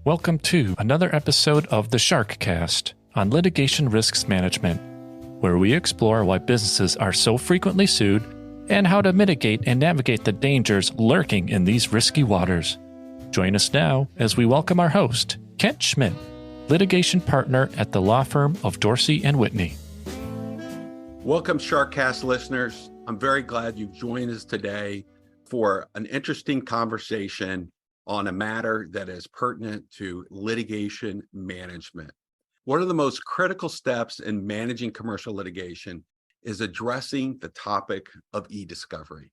Welcome to another episode of the Sharkcast on litigation risks management, where we explore why businesses are so frequently sued and how to mitigate and navigate the dangers lurking in these risky waters. Join us now as we welcome our host, Kent Schmidt, litigation partner at the law firm of Dorsey Whitney. Welcome, Sharkcast listeners. I'm very glad you've joined us today for an interesting conversation on a matter that is pertinent to litigation management. One of the most critical steps in managing commercial litigation is addressing the topic of e-discovery.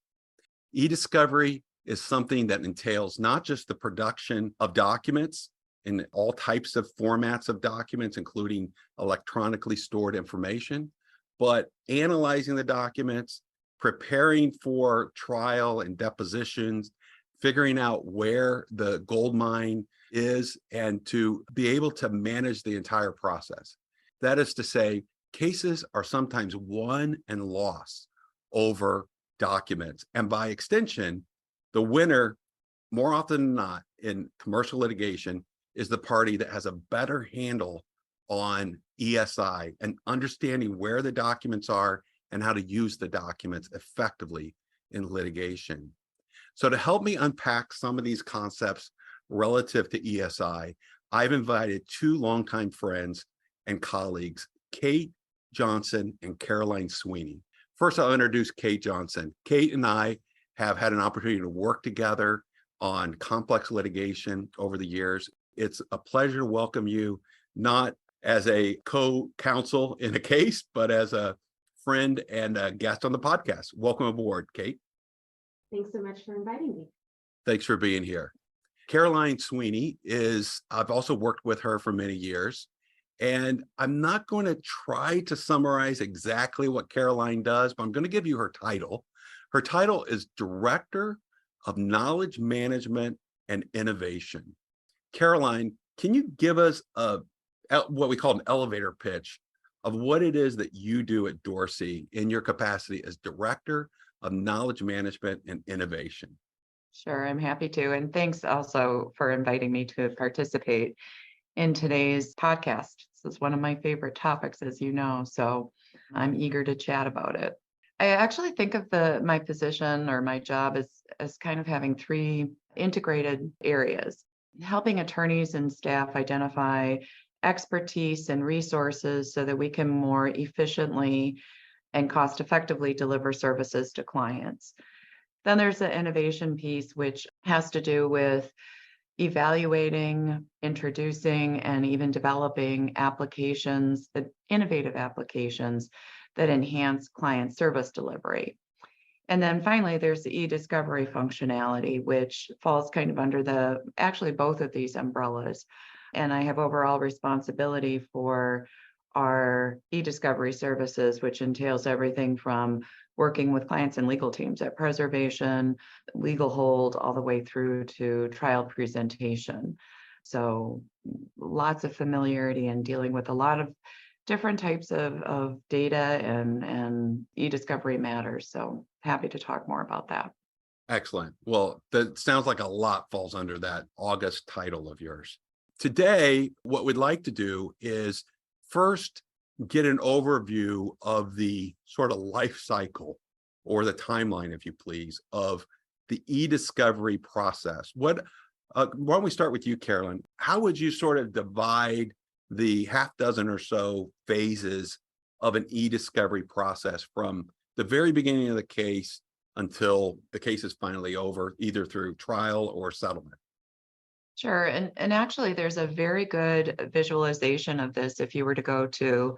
E-discovery is something that entails not just the production of documents in all types of formats of documents, including electronically stored information, but analyzing the documents, preparing for trial and depositions, figuring out where the gold mine is, and to be able to manage the entire process. That is to say, cases are sometimes won and lost over documents. And by extension, the winner, more often than not, in commercial litigation is the party that has a better handle on ESI and understanding where the documents are and how to use the documents effectively in litigation. So to help me unpack some of these concepts relative to ESI, I've invited two longtime friends and colleagues, Kate Johnson and Caroline Sweeney. First, I'll introduce Kate Johnson. Kate and I have had an opportunity to work together on complex litigation over the years. It's a pleasure to welcome you, not as a co-counsel in a case, but as a friend and a guest on the podcast. Welcome aboard, Kate. Thanks so much for inviting me. Thanks for being here. Caroline Sweeney I've also worked with her for many years, and I'm not going to try to summarize exactly what Caroline does, but I'm going to give you her title. Her title is Director of Knowledge Management and Innovation. Caroline, can you give us what we call an elevator pitch of what it is that you do at Dorsey in your capacity as Director of Knowledge Management and Innovation? Sure, I'm happy to. And thanks also for inviting me to participate in today's podcast. This is one of my favorite topics, as you know, so I'm eager to chat about it. I actually think of my position or my job as kind of having three integrated areas: helping attorneys and staff identify expertise and resources so that we can more efficiently and cost effectively deliver services to clients. Then there's the innovation piece, which has to do with evaluating, introducing, and even developing applications, innovative applications that enhance client service delivery. And then finally, there's the e-discovery functionality, which falls kind of under actually both of these umbrellas. And I have overall responsibility for our e-discovery services, which entails everything from working with clients and legal teams at preservation, legal hold, all the way through to trial presentation. So lots of familiarity in dealing with a lot of different types of data and e-discovery matters. So happy to talk more about that. Excellent. Well, that sounds like a lot falls under that August title of yours. Today, what we'd like to do is first get an overview of the sort of life cycle or the timeline, if you please, of the e-discovery process. Why don't we start with you, Caroline? How would you sort of divide the half dozen or so phases of an e-discovery process from the very beginning of the case until the case is finally over, either through trial or settlement? Sure. And actually, there's a very good visualization of this if you were to go to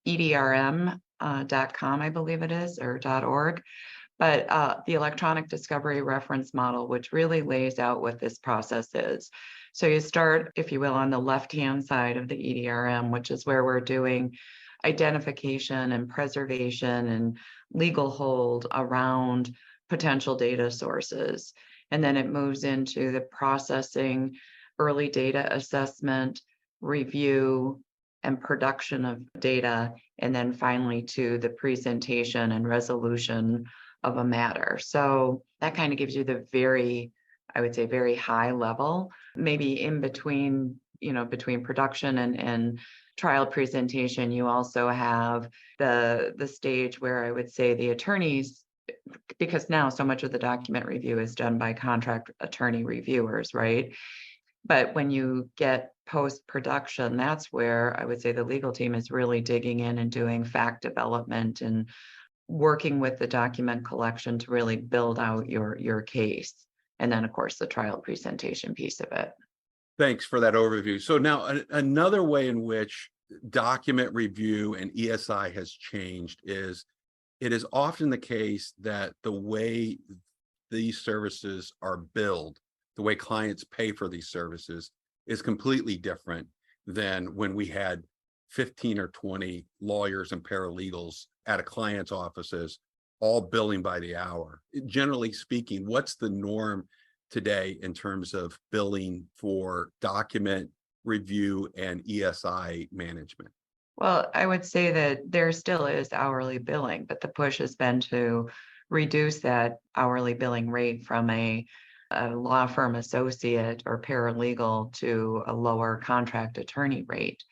edrm.com, I believe it is, or .org. But the electronic discovery reference model, which really lays out what this process is. So you start, if you will, on the left-hand side of the EDRM, which is where we're doing identification and preservation and legal hold around potential data sources. And then it moves into the processing, early data assessment, review, and production of data, and then finally to the presentation and resolution of a matter. So that kind of gives you the very I would say, very high level, maybe in between, between production and trial presentation. You also have the stage where I would say the attorneys, because now so much of the document review is done by contract attorney reviewers, right? But when you get post-production, that's where I would say the legal team is really digging in and doing fact development and working with the document collection to really build out your case. And then, of course, the trial presentation piece of it. Thanks for that overview. So now another way in which document review and ESI has changed is it is often the case that the way these services are billed, the way clients pay for these services, is completely different than when we had 15 or 20 lawyers and paralegals at a client's offices, all billing by the hour. Generally speaking, what's the norm today in terms of billing for document review and ESI management? Well, I would say that there still is hourly billing, but the push has been to reduce that hourly billing rate from a law firm associate or paralegal to a lower contract attorney rate.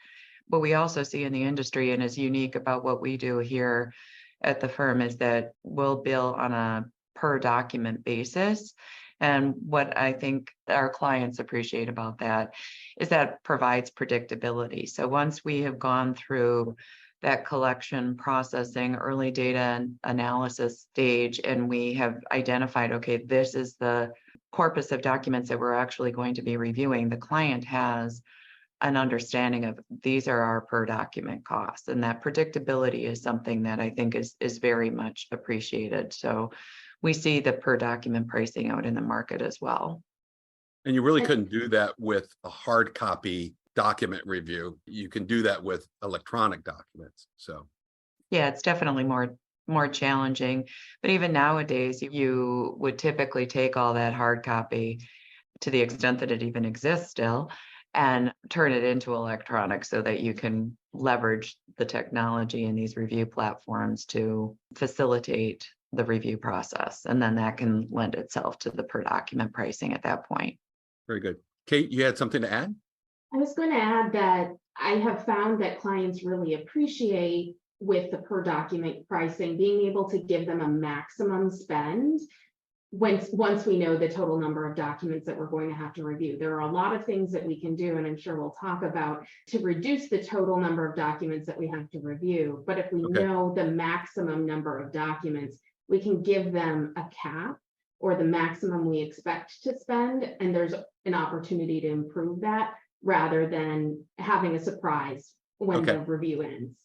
What we also see in the industry, and is unique about what we do here at the firm, is that we'll bill on a per document basis. And what I think our clients appreciate about that is that provides predictability. So once we have gone through that collection, processing, early data analysis stage, and we have identified, okay, this is the corpus of documents that we're actually going to be reviewing, the client has an understanding of these are our per document costs. And that predictability is something that I think is very much appreciated. So we see the per document pricing out in the market as well. And you really couldn't do that with a hard copy document review. You can do that with electronic documents. So yeah, it's definitely more challenging. But even nowadays, you would typically take all that hard copy, to the extent that it even exists still, and turn it into electronic so that you can leverage the technology in these review platforms to facilitate the review process. And then that can lend itself to the per document pricing at that point. very good. Kate, you had something to add? I was going to add that I have found that clients really appreciate, with the per document pricing, being able to give them a maximum spend once we know the total number of documents that we're going to have to review. There are a lot of things that we can do, and I'm sure we'll talk about, to reduce the total number of documents that we have to review. But if we know the maximum number of documents, we can give them a cap or the maximum we expect to spend, and there's an opportunity to improve that rather than having a surprise when the review ends.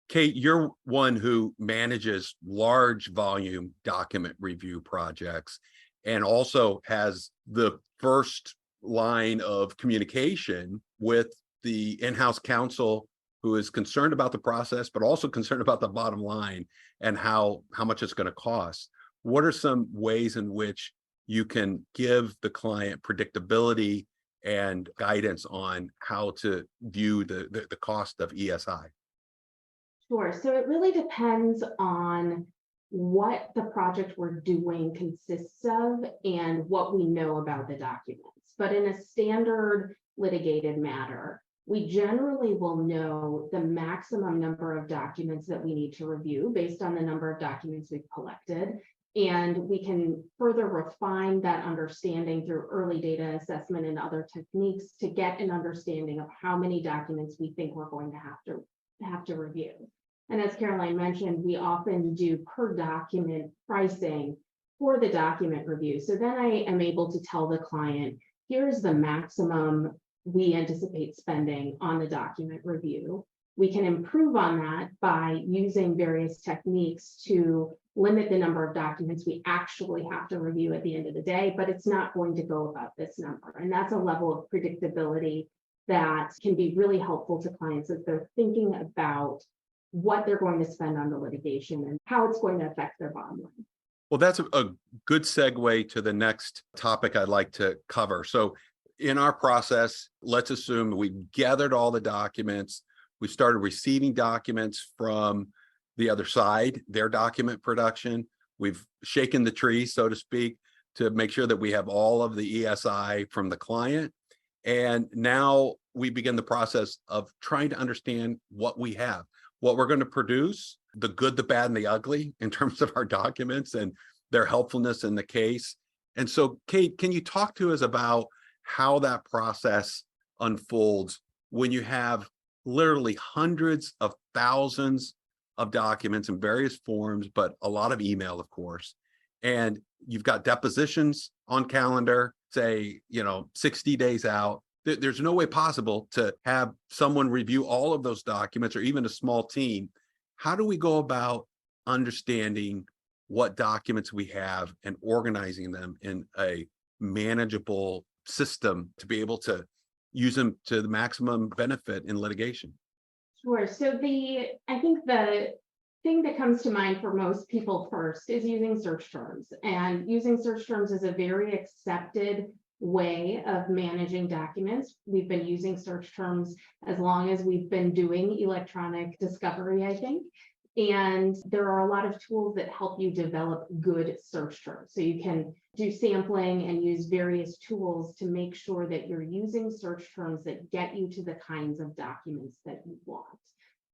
Kate, you're one who manages large volume document review projects and also has the first line of communication with the in-house counsel who is concerned about the process, but also concerned about the bottom line and how much it's going to cost. What are some ways in which you can give the client predictability and guidance on how to view the cost of ESI? Sure. So it really depends on what the project we're doing consists of and what we know about the documents. But in a standard litigated matter, we generally will know the maximum number of documents that we need to review based on the number of documents we've collected. And we can further refine that understanding through early data assessment and other techniques to get an understanding of how many documents we think we're going to have to review. And as Caroline mentioned, we often do per document pricing for the document review. So then I am able to tell the client, here's the maximum we anticipate spending on the document review. We can improve on that by using various techniques to limit the number of documents we actually have to review at the end of the day, but it's not going to go above this number. And that's a level of predictability that can be really helpful to clients as they're thinking about what they're going to spend on the litigation and how it's going to affect their bottom line. Well, that's a good segue to the next topic I'd like to cover. So in our process, let's assume we gathered all the documents. We started receiving documents from the other side, their document production. We've shaken the tree, so to speak. to make sure that we have all of the ESI from the client. And now we begin the process of trying to understand what we have, what we're going to produce, the good, the bad, and the ugly in terms of our documents and their helpfulness in the case. And so, Kate, can you talk to us about how that process unfolds when you have literally hundreds of thousands of documents in various forms, but a lot of email, of course, and you've got depositions on calendar, say, 60 days out. There's no way possible to have someone review all of those documents or even a small team. How do we go about understanding what documents we have and organizing them in a manageable system to be able to use them to the maximum benefit in litigation? Sure. So I think the thing that comes to mind for most people first is using search terms. And using search terms is a very accepted way of managing documents. We've been using search terms as long as we've been doing electronic discovery, I think. And there are a lot of tools that help you develop good search terms. So you can do sampling and use various tools to make sure that you're using search terms that get you to the kinds of documents that you want.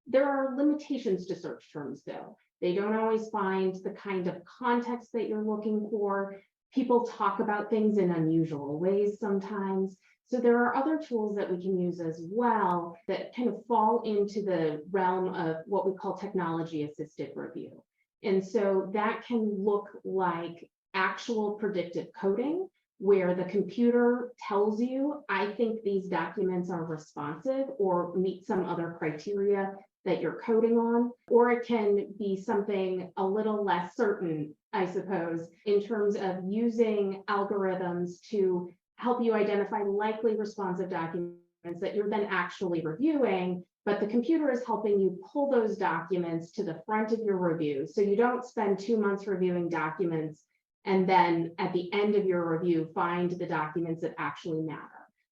There are limitations to search terms, though. They don't always find the kind of context that you're looking for. People talk about things in unusual ways sometimes. So there are other tools that we can use as well that kind of fall into the realm of what we call technology-assisted review. And so that can look like actual predictive coding, where the computer tells you, I think these documents are responsive or meet some other criteria that you're coding on, or it can be something a little less certain, I suppose, in terms of using algorithms to help you identify likely responsive documents that you're then actually reviewing, but the computer is helping you pull those documents to the front of your review. So you don't spend 2 months reviewing documents and then at the end of your review, find the documents that actually matter.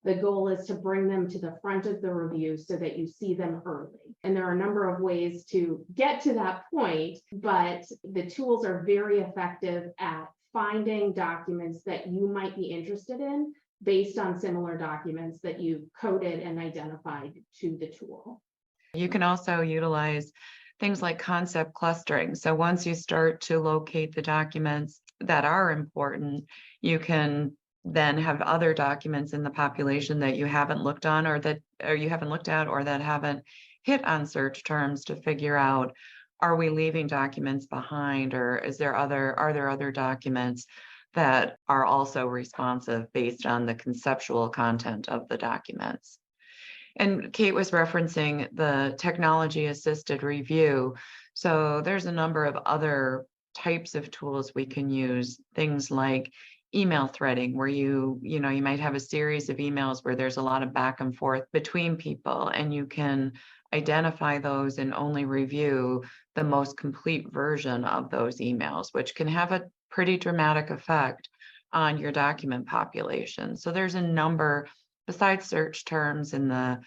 The goal is to bring them to the front of the review so that you see them early. And there are a number of ways to get to that point, but the tools are very effective at finding documents that you might be interested in based on similar documents that you've coded and identified to the tool. You can also utilize things like concept clustering. So once you start to locate the documents that are important, you can then have other documents in the population that you haven't looked on or that haven't hit on search terms to figure out, are we leaving documents behind, or are there other documents that are also responsive based on the conceptual content of the documents. And Kate was referencing the technology assisted review. So there's a number of other types of tools we can use, things like email threading, where you might have a series of emails where there's a lot of back and forth between people, and you can identify those and only review the most complete version of those emails, which can have a pretty dramatic effect on your document population. So there's a number, besides search terms and the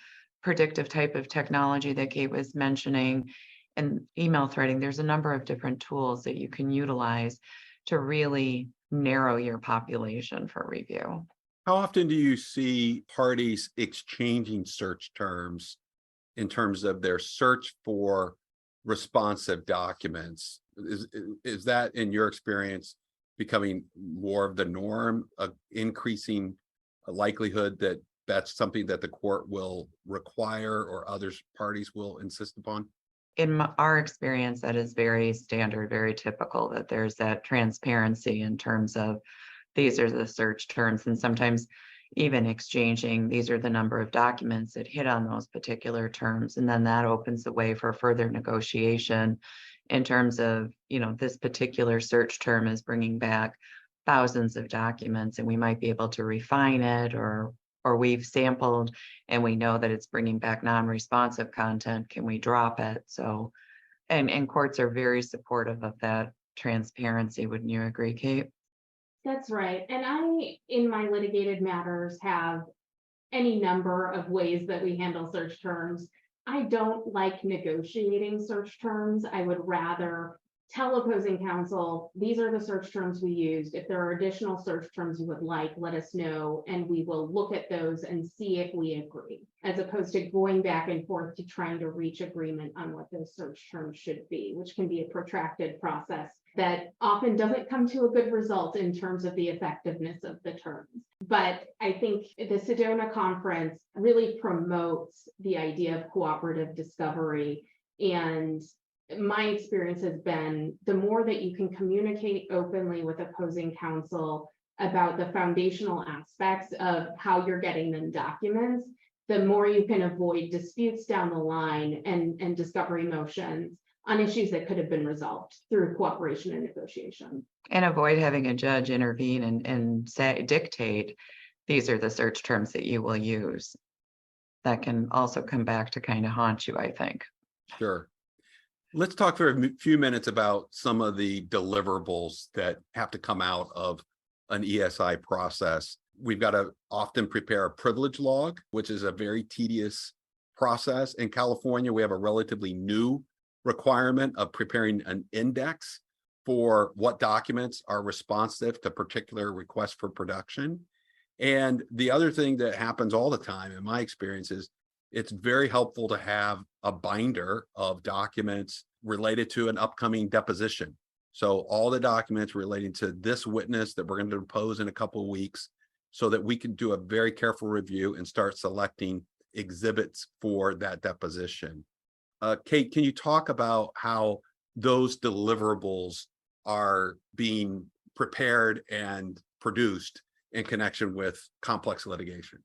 predictive type of technology that Kate was mentioning and email threading, there's a number of different tools that you can utilize to really narrow your population for review. How often do you see parties exchanging search terms in terms of their search for responsive documents? Is that, in your experience, becoming more of the norm, increasing a likelihood that that's something that the court will require or other parties will insist upon? In our experience, that is very standard, very typical, that there's that transparency in terms of these are the search terms, and sometimes even exchanging, these are the number of documents that hit on those particular terms. And then that opens the way for further negotiation in terms of, this particular search term is bringing back thousands of documents, and we might be able to refine it, or we've sampled and we know that it's bringing back non-responsive content. Can we drop it? So, and courts are very supportive of that transparency. Wouldn't you agree, Kate? That's right. And I, in my litigated matters, have any number of ways that we handle search terms. I don't like negotiating search terms. I would rather tell opposing counsel, these are the search terms we used. If there are additional search terms you would like, let us know, and we will look at those and see if we agree, as opposed to going back and forth to trying to reach agreement on what those search terms should be, which can be a protracted process that often doesn't come to a good result in terms of the effectiveness of the terms. But I think the Sedona conference really promotes the idea of cooperative discovery. And my experience has been the more that you can communicate openly with opposing counsel about the foundational aspects of how you're getting them documents, the more you can avoid disputes down the line and discovery motions on issues that could have been resolved through cooperation and negotiation. And avoid having a judge intervene and say, dictate, these are the search terms that you will use. That can also come back to kind of haunt you, I think. Sure. Let's talk for a few minutes about some of the deliverables that have to come out of an ESI process. We've got to often prepare a privilege log, which is a very tedious process. In California, we have a relatively new requirement of preparing an index for what documents are responsive to particular requests for production. And the other thing that happens all the time, in my experience, is it's very helpful to have a binder of documents related to an upcoming deposition. So all the documents relating to this witness that we're going to depose in a couple of weeks, so that we can do a very careful review and start selecting exhibits for that deposition. Kate, can you talk about how those deliverables are being prepared and produced in connection with complex litigation?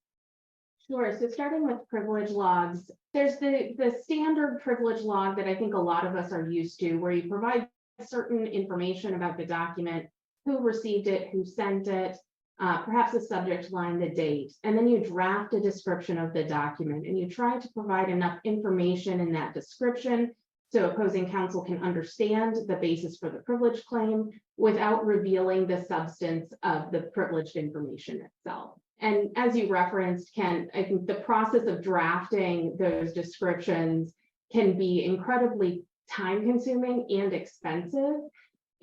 Sure. So starting with privilege logs, there's the standard privilege log that I think a lot of us are used to, where you provide certain information about the document, who received it, who sent it, perhaps the subject line, the date, and then you draft a description of the document, and you try to provide enough information in that description so opposing counsel can understand the basis for the privilege claim without revealing the substance of the privileged information itself. And as you referenced, Ken, I think the process of drafting those descriptions can be incredibly time-consuming and expensive,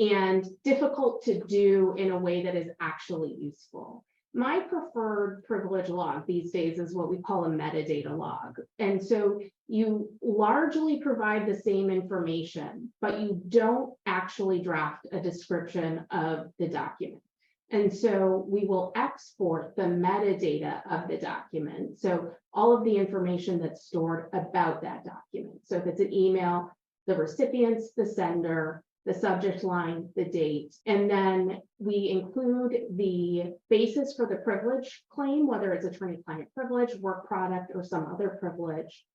and difficult to do in a way that is actually useful. My preferred privilege log these days is what we call a metadata log. And so you largely provide the same information, but you don't actually draft a description of the document. And so we will export the metadata of the document. So all of the information that's stored about that document. So if it's an email, the recipients, the sender, the subject line, the date, and then we include the basis for the privilege claim, whether it's attorney-client privilege, work product, or some other privilege.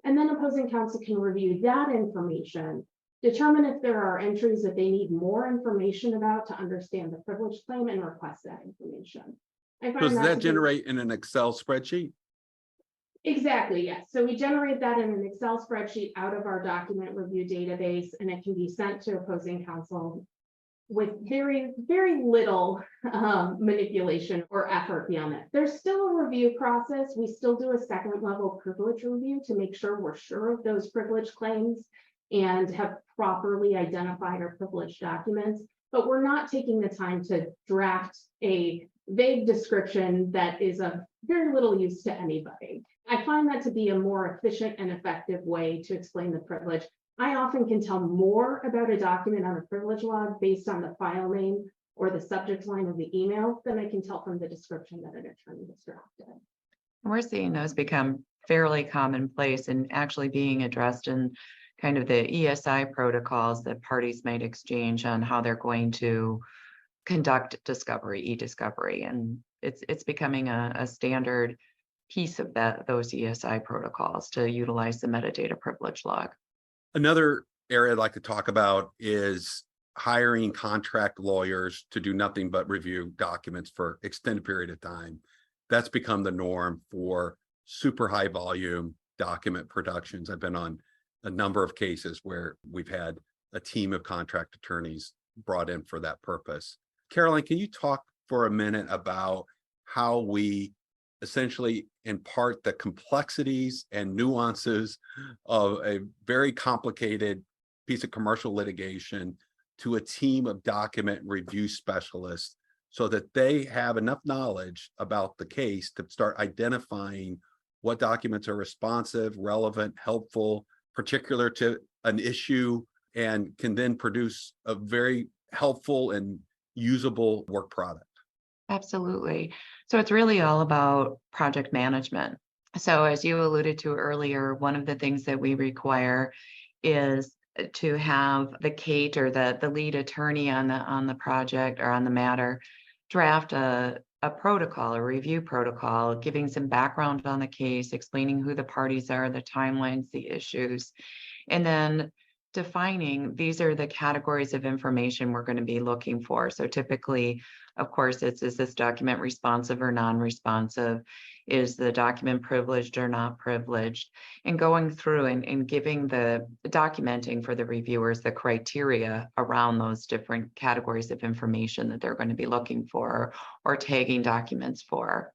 And then opposing counsel can review that information, determine if there are entries that they need more information about to understand the privilege claim, and request that information. Does that generate in an Excel spreadsheet? Exactly, yes. So we generate that in an Excel spreadsheet out of our document review database, and it can be sent to opposing counsel with very, very little manipulation or effort beyond that. There's still a review process. We still do a second level privilege review to make sure we're sure of those privilege claims and have properly identified our privileged documents, but we're not taking the time to draft a vague description that is of very little use to anybody. I find that to be a more efficient and effective way to explain the privilege. I often can tell more about a document on a privilege log based on the file name or the subject line of the email than I can tell from the description that an attorney has drafted. We're seeing those become fairly commonplace and actually being addressed in kind of the ESI protocols that parties might exchange on how they're going to conduct discovery, e-discovery, and it's becoming a standard piece of those ESI protocols to utilize the metadata privilege log. Another area I'd like to talk about is hiring contract lawyers to do nothing but review documents for extended period of time. That's become the norm for super high volume document productions. I've been on a number of cases where we've had a team of contract attorneys brought in for that purpose. Caroline, can you talk for a minute about how we essentially impart the complexities and nuances of a very complicated piece of commercial litigation to a team of document review specialists so that they have enough knowledge about the case to start identifying what documents are responsive, relevant, helpful, particular to an issue, and can then produce a very helpful and usable work product. Absolutely. So it's really all about project management. So as you alluded to earlier, one of the things that we require is to have the CATE or the lead attorney on the project or on the matter draft a protocol, a review protocol, giving some background on the case, explaining who the parties are, the timelines, the issues, and then defining these are the categories of information we're going to be looking for. So typically, of course, is this document responsive or non-responsive? Is the document privileged or not privileged? And going through and giving the documenting for the reviewers the criteria around those different categories of information that they're going to be looking for or tagging documents for.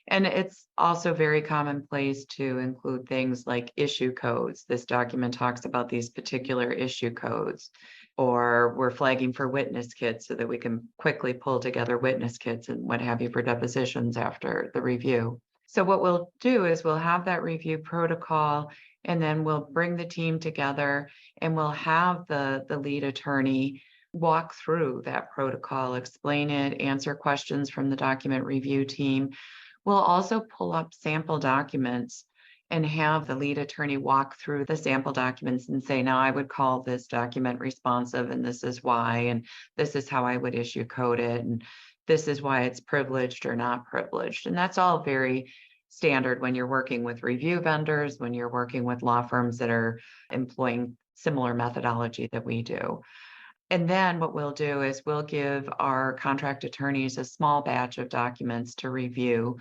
And it's also very commonplace to include things like issue codes. This document talks about these particular issue codes, or we're flagging for witness kits so that we can quickly pull together witness kits and what have you for depositions after the review. So what we'll do is we'll have that review protocol, and then we'll bring the team together and we'll have the lead attorney walk through that protocol, explain it, answer questions from the document review team. We'll also pull up sample documents and have the lead attorney walk through the sample documents and say, now I would call this document responsive, and this is why, and this is how I would issue code it, and this is why it's privileged or not privileged. And that's all very standard when you're working with review vendors, when you're working with law firms that are employing similar methodology that we do. And then what we'll do is we'll give our contract attorneys a small batch of documents to review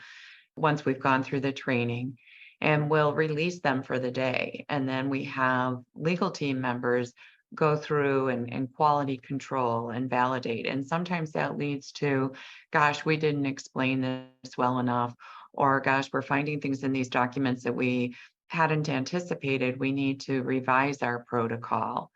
once we've gone through the training, and we'll release them for the day. And then we have legal team members go through and quality control and validate. And sometimes that leads to, gosh, we didn't explain this well enough, or gosh, we're finding things in these documents that we hadn't anticipated. We need to revise our protocol.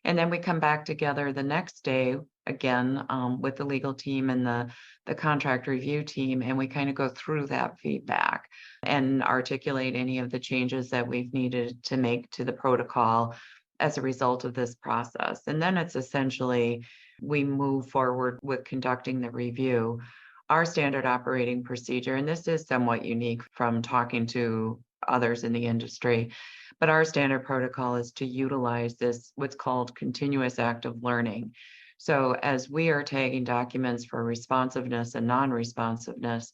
And then we come back together the next day, again, with the legal team and the contract review team, and we kind of go through that feedback and articulate any of the changes that we've needed to make to the protocol as a result of this process. And then it's essentially, we move forward with conducting the review. Our standard operating procedure, and this is somewhat unique from talking to others in the industry, but our standard protocol is to utilize this, what's called continuous active learning. So as we are tagging documents for responsiveness and non-responsiveness,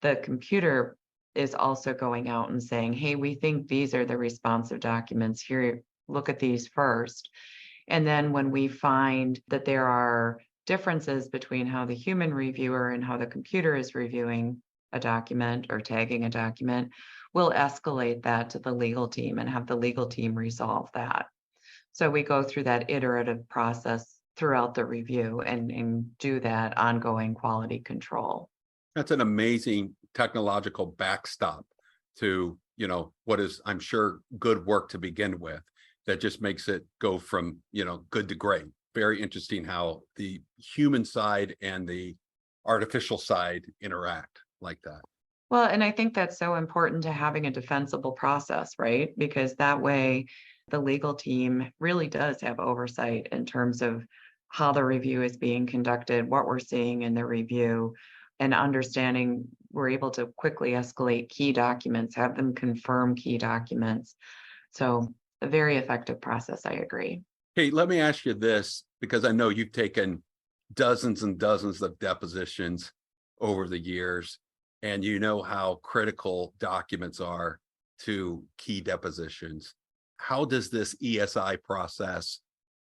the computer is also going out and saying, hey, we think these are the responsive documents. Here, look at these first. And then when we find that there are differences between how the human reviewer and how the computer is reviewing a document or tagging a document, we'll escalate that to the legal team and have the legal team resolve that. So we go through that iterative process throughout the review and do that ongoing quality control. That's an amazing technological backstop to, what is, I'm sure, good work to begin with, that just makes it go from, good to great. Very interesting how the human side and the artificial side interact like that. Well, and I think that's so important to having a defensible process, right? Because that way the legal team really does have oversight in terms of how the review is being conducted, what we're seeing in the review, and understanding we're able to quickly escalate key documents, have them confirm key documents. So a very effective process, I agree. Hey, let me ask you this, because I know you've taken dozens and dozens of depositions over the years, and you know how critical documents are to key depositions. How does this ESI process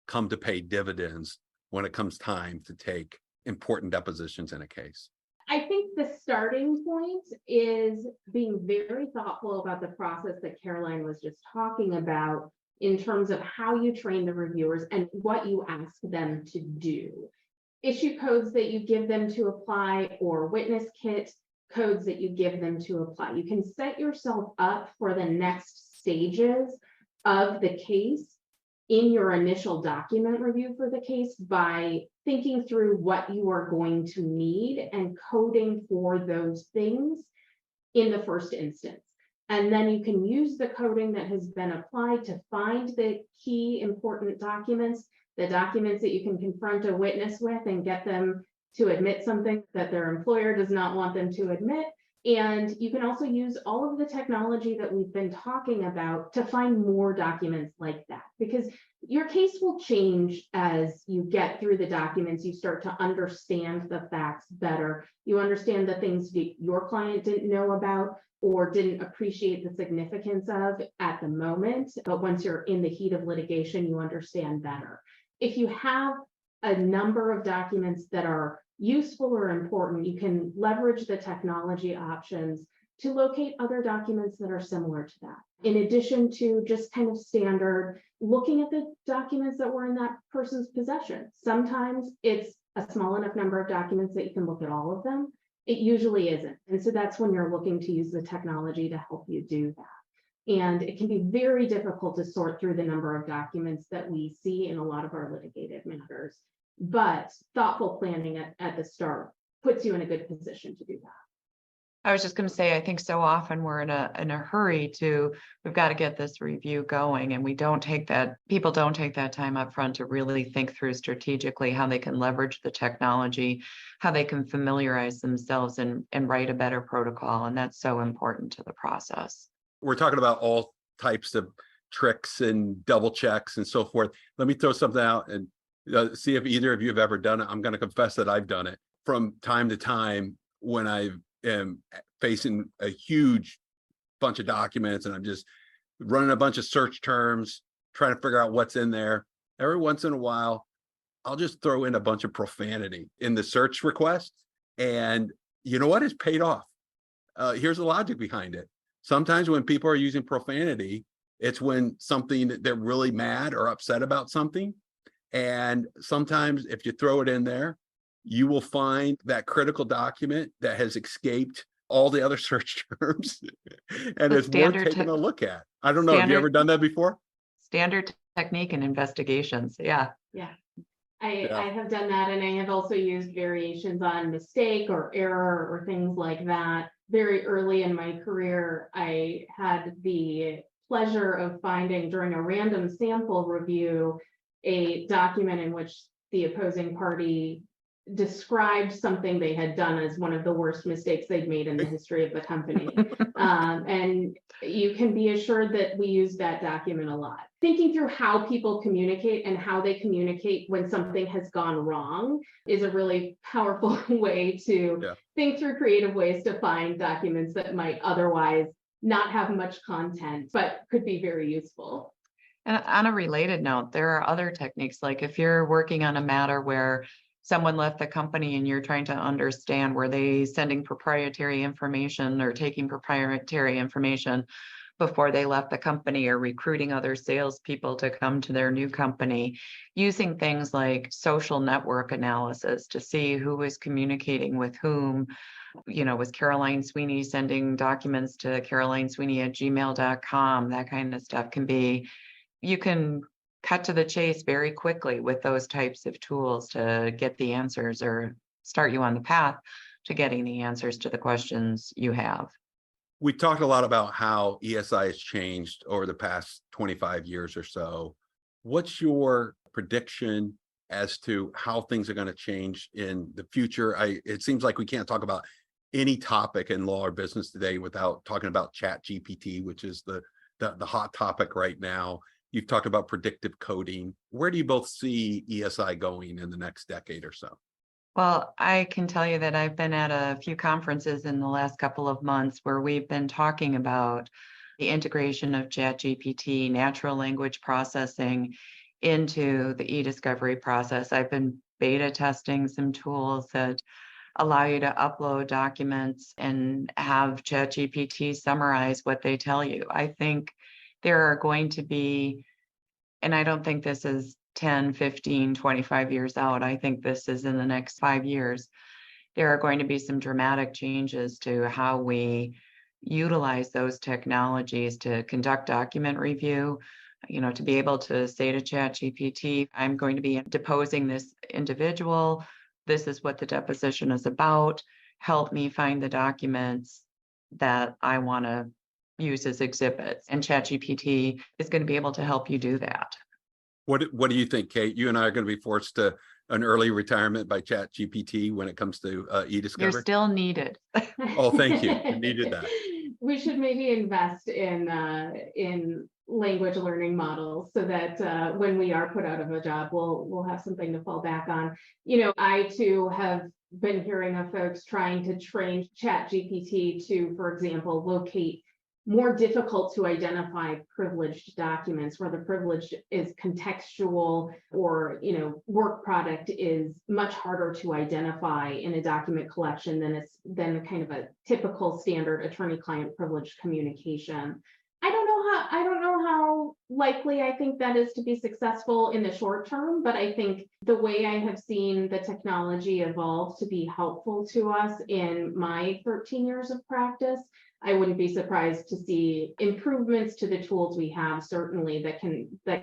come to pay dividends when it comes time to take important depositions in a case? I think the starting point is being very thoughtful about the process that Caroline was just talking about in terms of how you train the reviewers and what you ask them to do. Issue codes that you give them to apply, or witness kit codes that you give them to apply. You can set yourself up for the next stages of the case in your initial document review for the case by thinking through what you are going to need and coding for those things in the first instance. And then you can use the coding that has been applied to find the key important documents, the documents that you can confront a witness with and get them to admit something that their employer does not want them to admit. And you can also use all of the technology that we've been talking about to find more documents like that, because your case will change as you get through the documents. You start to understand the facts better. You understand the things that your client didn't know about or didn't appreciate the significance of at the moment. But once you're in the heat of litigation, you understand better. If you have a number of documents that are useful or important, you can leverage the technology options to locate other documents that are similar to that. In addition to just kind of standard looking at the documents that were in that person's possession. Sometimes it's a small enough number of documents that you can look at all of them. It usually isn't. And so that's when you're looking to use the technology to help you do that. And it can be very difficult to sort through the number of documents that we see in a lot of our litigated matters. But thoughtful planning at the start puts you in a good position to do that. I was just going to say, I think so often we're in a hurry we've got to get this review going, and people don't take that time up front to really think through strategically how they can leverage the technology, how they can familiarize themselves and write a better protocol. And that's so important to the process. We're talking about all types of tricks and double checks and so forth. Let me throw something out and see if either of you have ever done it. I'm going to confess that I've done it from time to time when I am facing a huge bunch of documents and I'm just running a bunch of search terms, trying to figure out what's in there. Every once in a while, I'll just throw in a bunch of profanity in the search request. And you know what? It's paid off. Here's the logic behind it. Sometimes when people are using profanity, it's when they're really mad or upset about something. And sometimes if you throw it in there, you will find that critical document that has escaped all the other search terms and it's worth taking a look at. I don't know. Have you ever done that before? Standard technique in investigations. Yeah. I have done that, and I have also used variations on mistake or error or things like that. Very early in my career, I had the pleasure of finding during a random sample review a document in which the opposing party described something they had done as one of the worst mistakes they'd made in the history of the company. And you can be assured that we use that document a lot. Thinking through how people communicate and how they communicate when something has gone wrong is a really powerful way to think through creative ways to find documents that might otherwise not have much content, but could be very useful. And on a related note, there are other techniques, like if you're working on a matter where someone left the company and you're trying to understand, were they sending proprietary information or taking proprietary information before they left the company, or recruiting other salespeople to come to their new company, using things like social network analysis to see who was communicating with whom. Was Caroline Sweeney sending documents to carolinesweeney@gmail.com? That kind of stuff you can cut to the chase very quickly with those types of tools to get the answers or start you on the path to getting the answers to the questions you have. We talked a lot about how ESI has changed over the past 25 years or so. What's your prediction as to how things are going to change in the future? It seems like we can't talk about any topic in law or business today without talking about ChatGPT, which is the hot topic right now. You've talked about predictive coding. Where do you both see ESI going in the next decade or so? Well, I can tell you that I've been at a few conferences in the last couple of months where we've been talking about the integration of ChatGPT, natural language processing, into the e-discovery process. I've been beta testing some tools that allow you to upload documents and have ChatGPT summarize what they tell you. I think there are going to be, and I don't think this is 10, 15, 25 years out. I think this is in the next 5 years. There are going to be some dramatic changes to how we utilize those technologies to conduct document review, to be able to say to ChatGPT, I'm going to be deposing this individual. This is what the deposition is about. Help me find the documents that I want to use as exhibits. And ChatGPT is going to be able to help you do that. What do you think, Kate? You and I are going to be forced to an early retirement by ChatGPT when it comes to e-discovery? You're still needed. Oh, thank you. I needed that. We should maybe invest in language learning models so that when we are put out of a job, we'll have something to fall back on. I too have been hearing of folks trying to train ChatGPT to, for example, locate more difficult to identify privileged documents where the privilege is contextual or work product is much harder to identify in a document collection than kind of a typical standard attorney-client privileged communication. I don't know how likely I think that is to be successful in the short term, but I think the way I have seen the technology evolve to be helpful to us in my 13 years of practice, I wouldn't be surprised to see improvements to the tools we have, certainly that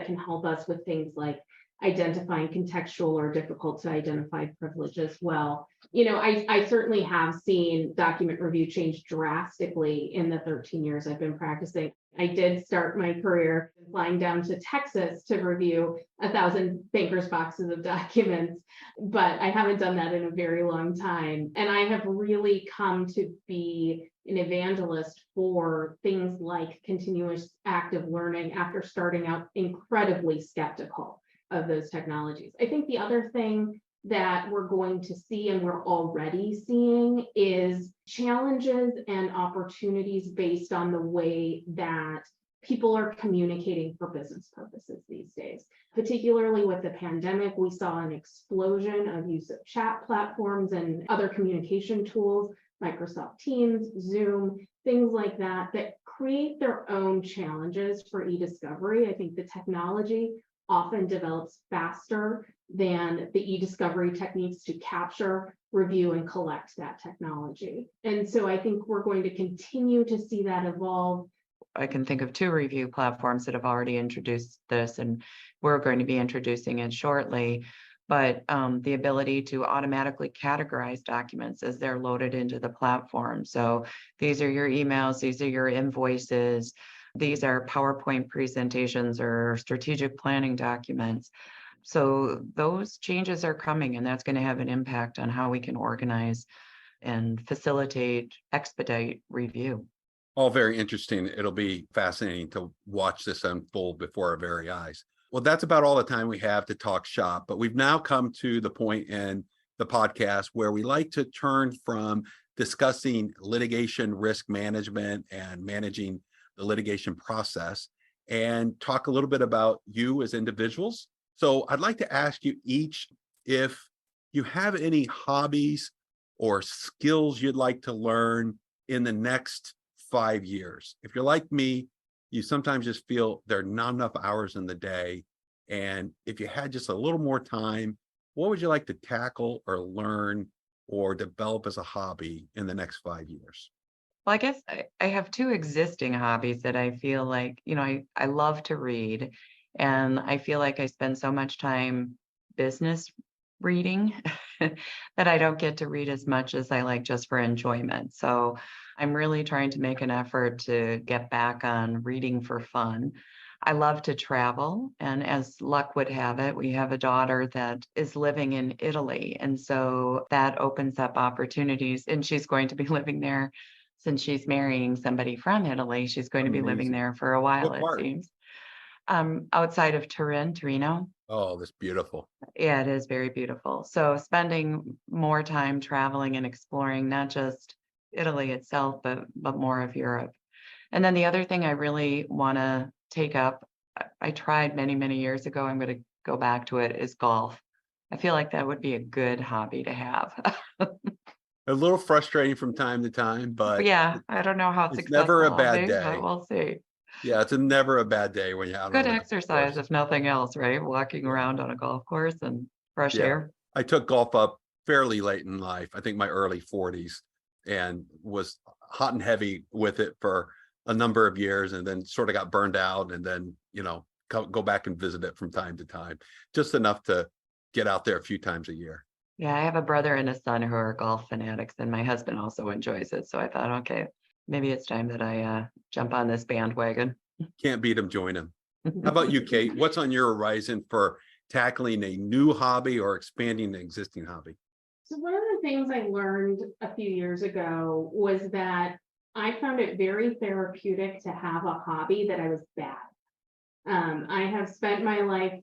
can help us with things like identifying contextual or difficult to identify privilege as well. I certainly have seen document review change drastically in the 13 years I've been practicing. I did start my career flying down to Texas to review 1,000 bankers' boxes of documents, but I haven't done that in a very long time. And I have really come to be an evangelist for things like continuous active learning after starting out incredibly skeptical of those technologies. I think the other thing that we're going to see, and we're already seeing, is challenges and opportunities based on the way that people are communicating for business purposes these days. Particularly with the pandemic, we saw an explosion of use of chat platforms and other communication tools, Microsoft Teams, Zoom, things like that create their own challenges for e-discovery. I think the technology often develops faster than the e-discovery techniques to capture, review, and collect that technology. And so I think we're going to continue to see that evolve. I can think of 2 review platforms that have already introduced this, and we're going to be introducing it shortly. But the ability to automatically categorize documents as they're loaded into the platform. So these are your emails, these are your invoices, these are PowerPoint presentations or strategic planning documents. So those changes are coming, and that's going to have an impact on how we can organize and facilitate, expedite review. All very interesting. It'll be fascinating to watch this unfold before our very eyes. Well, that's about all the time we have to talk shop, but we've now come to the point in the podcast where we like to turn from discussing litigation risk management and managing the litigation process and talk a little bit about you as individuals. So I'd like to ask you each if you have any hobbies or skills you'd like to learn in the next 5 years. If you're like me, you sometimes just feel there are not enough hours in the day. And if you had just a little more time, what would you like to tackle or learn or develop as a hobby in the next 5 years? Well, I guess I have 2 existing hobbies that I feel like, I love to read, and I feel like I spend so much time business reading that I don't get to read as much as I like just for enjoyment. So I'm really trying to make an effort to get back on reading for fun. I love to travel, and as luck would have it, we have a daughter that is living in Italy, and so that opens up opportunities, and she's going to be living there. Since she's marrying somebody from Italy, she's going to be living there for a while, it seems. Outside of Torino. Oh, that's beautiful. Yeah, it is very beautiful. So spending more time traveling and exploring not just Italy itself, but more of Europe. And then the other thing I really want to take up, I tried many, many years ago, I'm going to go back to it, is golf. I feel like that would be a good hobby to have. A little frustrating from time to time, but yeah, I don't know how it's never a bad day. But we'll see. Yeah, it's never a bad day when you're out. Good exercise, if nothing else, right? Walking around on a golf course and fresh air. I took golf up fairly late in life, I think my early 40s, and was hot and heavy with it for a number of years, and then sort of got burned out, and then go back and visit it from time to time, just enough to get out there a few times a year. Yeah, I have a brother and a son who are golf fanatics, and my husband also enjoys it. So I thought, okay, maybe it's time that I jump on this bandwagon. Can't beat them, join them. How about you, Kate? What's on your horizon for tackling a new hobby or expanding an existing hobby? So one of the things I learned a few years ago was that I found it very therapeutic to have a hobby that I was bad. I have spent my life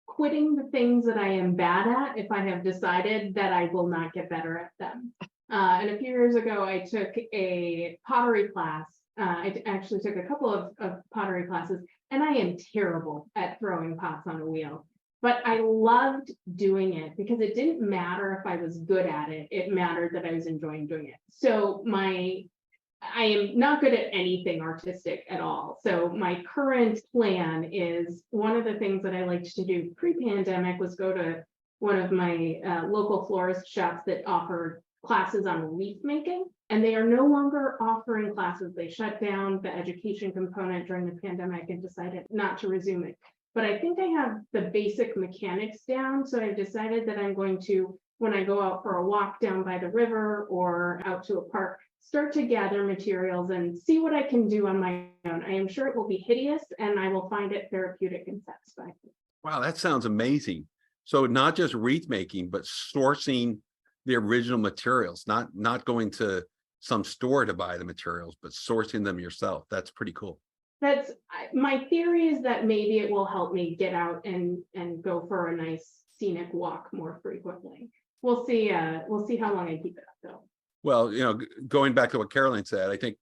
quitting the things that I am bad at if I have decided that I will not get better at them. And a few years ago, I took a pottery class. I actually took a couple of pottery classes, and I am terrible at throwing pots on a wheel. But I loved doing it because it didn't matter if I was good at it. It mattered that I was enjoying doing it. So I am not good at anything artistic at all. So my current plan is, one of the things that I liked to do pre-pandemic was go to one of my local florist shops that offered classes on wreath making, and they are no longer offering classes. They shut down the education component during the pandemic and decided not to resume it. But I think I have the basic mechanics down. So I've decided that I'm going to, when I go out for a walk down by the river or out to a park, start to gather materials and see what I can do on my own. I am sure it will be hideous, and I will find it therapeutic and satisfying. Wow, that sounds amazing. So not just wreath making, but sourcing the original materials, not going to some store to buy the materials, but sourcing them yourself. That's pretty cool. That's my theory, is that maybe it will help me get out and go for a nice scenic walk more frequently. We'll see how long I keep it up though. Well, going back to what Caroline said, I think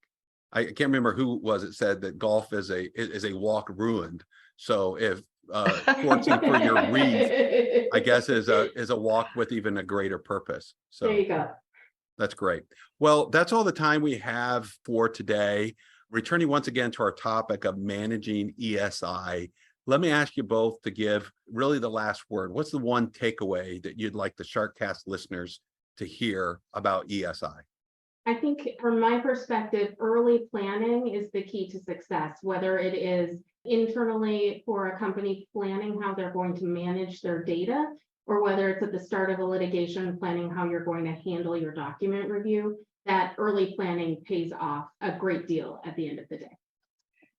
I can't remember who was it said that golf is a walk ruined. So if sourcing for your wreath, I guess is a walk with even a greater purpose. So there you go. That's great. Well, that's all the time we have for today. Returning once again to our topic of managing ESI, let me ask you both to give really the last word. What's the one takeaway that you'd like the SharkCast listeners to hear about ESI? I think from my perspective, early planning is the key to success, whether it is internally for a company planning how they're going to manage their data, or whether it's at the start of a litigation planning how you're going to handle your document review. That early planning pays off a great deal at the end of the day.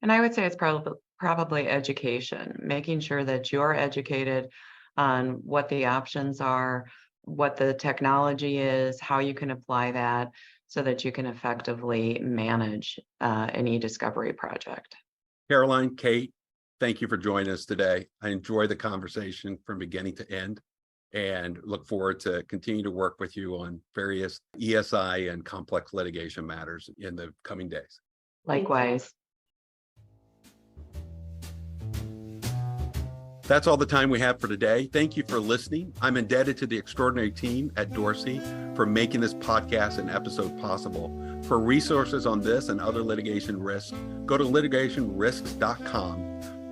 And I would say it's probably education, making sure that you're educated on what the options are, what the technology is, how you can apply that so that you can effectively manage an e-discovery project. Caroline, Kate, thank you for joining us today. I enjoyed the conversation from beginning to end and look forward to continue to work with you on various ESI and complex litigation matters in the coming days. Likewise. That's all the time we have for today. Thank you for listening. I'm indebted to the extraordinary team at Dorsey for making this podcast and episode possible. For resources on this and other litigation risks, go to litigationrisks.com,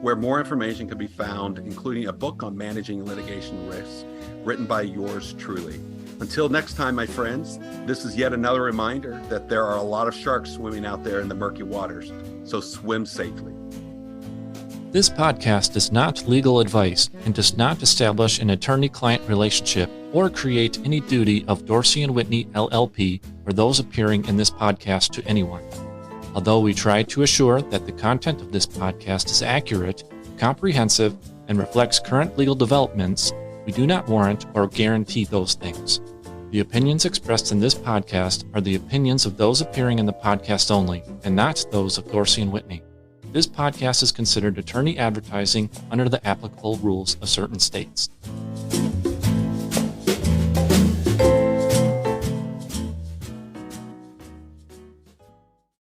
where more information can be found, including a book on managing litigation risks, written by yours truly. Until next time, my friends, this is yet another reminder that there are a lot of sharks swimming out there in the murky waters, so swim safely. This podcast is not legal advice and does not establish an attorney-client relationship or create any duty of Dorsey Whitney LLP or those appearing in this podcast to anyone. Although we try to assure that the content of this podcast is accurate, comprehensive, and reflects current legal developments, we do not warrant or guarantee those things. The opinions expressed in this podcast are the opinions of those appearing in the podcast only, and not those of Dorsey & Whitney. This podcast is considered attorney advertising under the applicable rules of certain states.